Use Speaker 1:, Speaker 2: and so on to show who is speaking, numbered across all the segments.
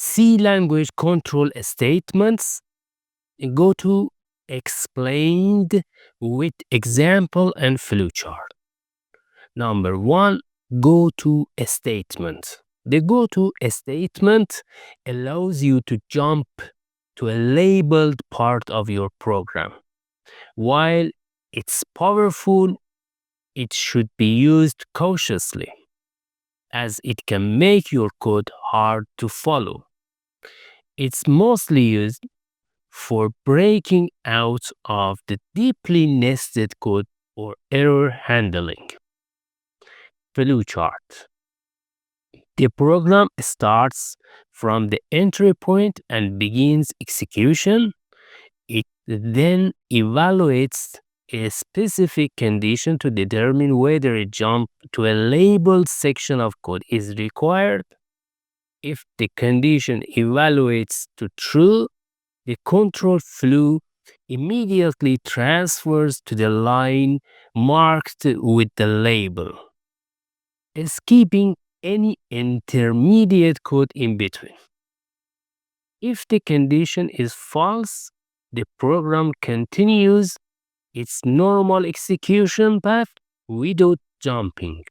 Speaker 1: C language control statements. Goto explained with example and flowchart. Number 1, goto statement. The goto statement allows you to jump to a labeled part of your program. While it's powerful, it should be used cautiously, as it can make your code hard to follow. It's mostly used for breaking out of the deeply nested code or error handling. Flowchart. The program starts from the entry point and begins execution. It then evaluates a specific condition to determine whether a jump to a labeled section of code is required. If the condition evaluates to true, the control flow immediately transfers to the line marked with the label, skipping any intermediate code in between. If the condition is false, the program continues its normal execution path without jumping.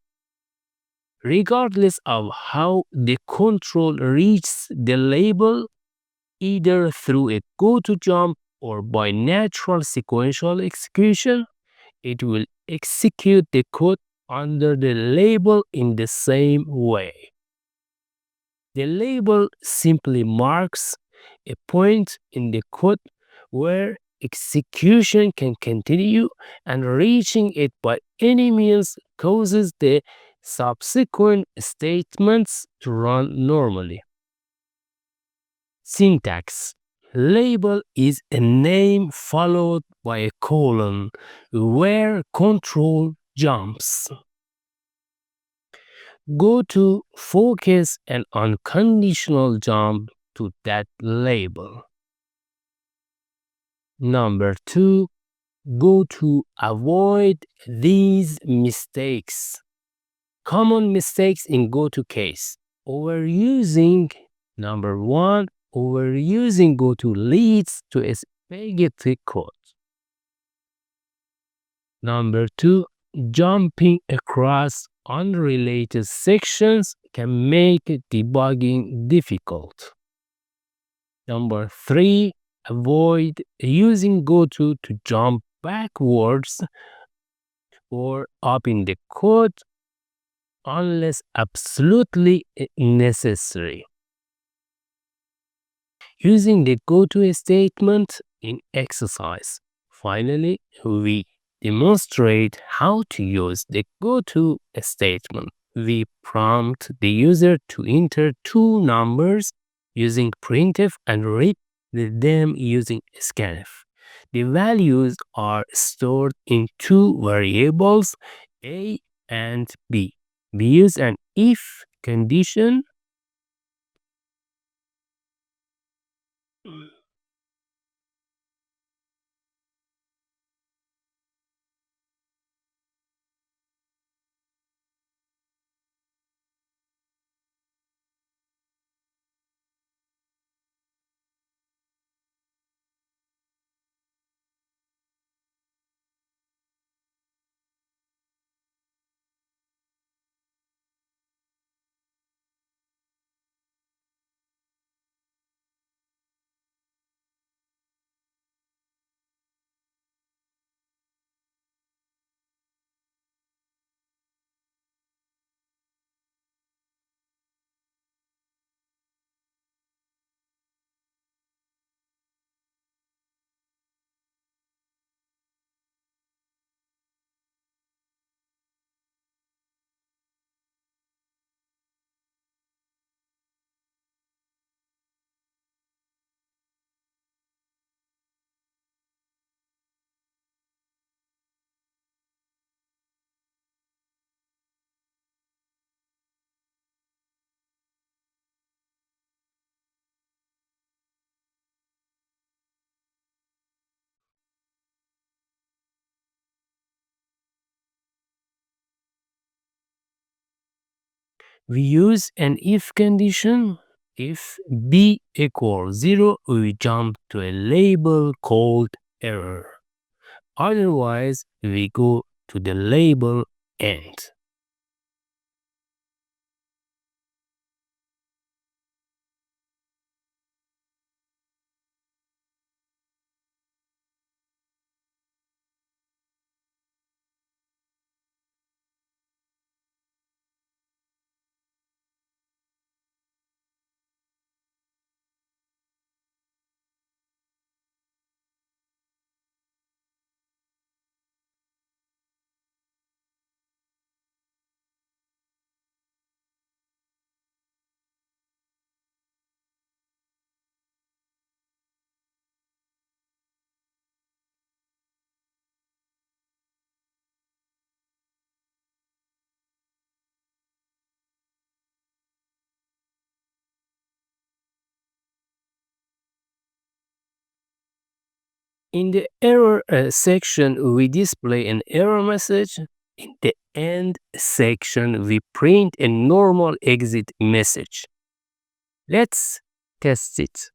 Speaker 1: Regardless of how the control reaches the label, either through a goto jump or by natural sequential execution, it will execute the code under the label in the same way. The label simply marks a point in the code where execution can continue, and reaching it by any means causes the subsequent statements to run normally. Syntax. Label is a name followed by a colon where control jumps. Goto focus an unconditional jump to that label. Number 2, goto avoid these mistakes. Common mistakes in goto case. Overusing. Number 1, overusing goto leads to a spaghetti code. Number 2, jumping across unrelated sections can make debugging difficult. Number 3, avoid using goto to jump backwards or up in the code unless absolutely necessary. Using the goto statement in exercise. Finally, we demonstrate how to use the goto statement. We prompt the user to enter two numbers using printf and read them using scanf. The values are stored in two variables, a and b. We use an if condition we use an if condition If b equals 0, we jump to a label called error. Otherwise, we go to the label end. In the error section, we display an error message. In the end section, we print a normal exit message. Let's test it.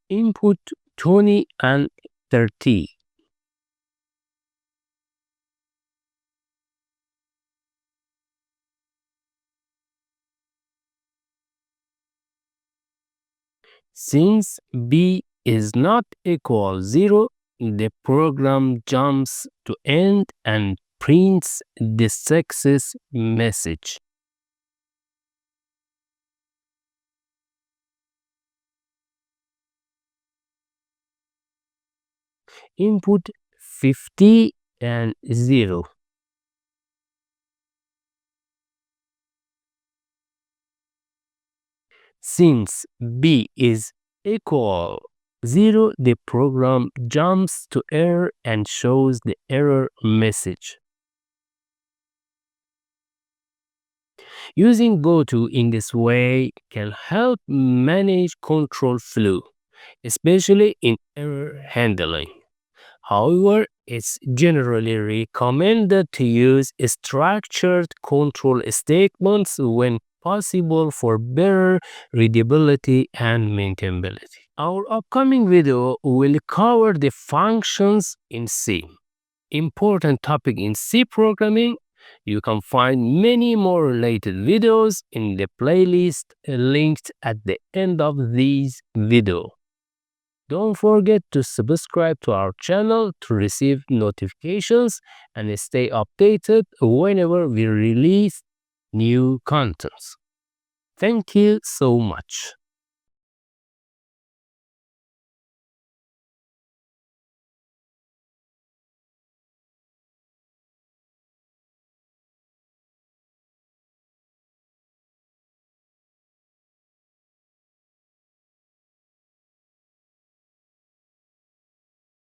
Speaker 1: Input 20 and 30. Since b is not equal 0, the program jumps to end and prints the success message. Input 50 and 0. Since b is equal 0, the program jumps to error and shows the error message. Using goto in this way can help manage control flow, especially in error handling. However, it's generally recommended to use structured control statements when possible for better readability and maintainability. Our upcoming video will cover the functions in C. Important topic in C programming. You can find many more related videos in the playlist linked at the end of this video. Don't forget to subscribe to our channel to receive notifications and stay updated whenever we release new contents. Thank you so much.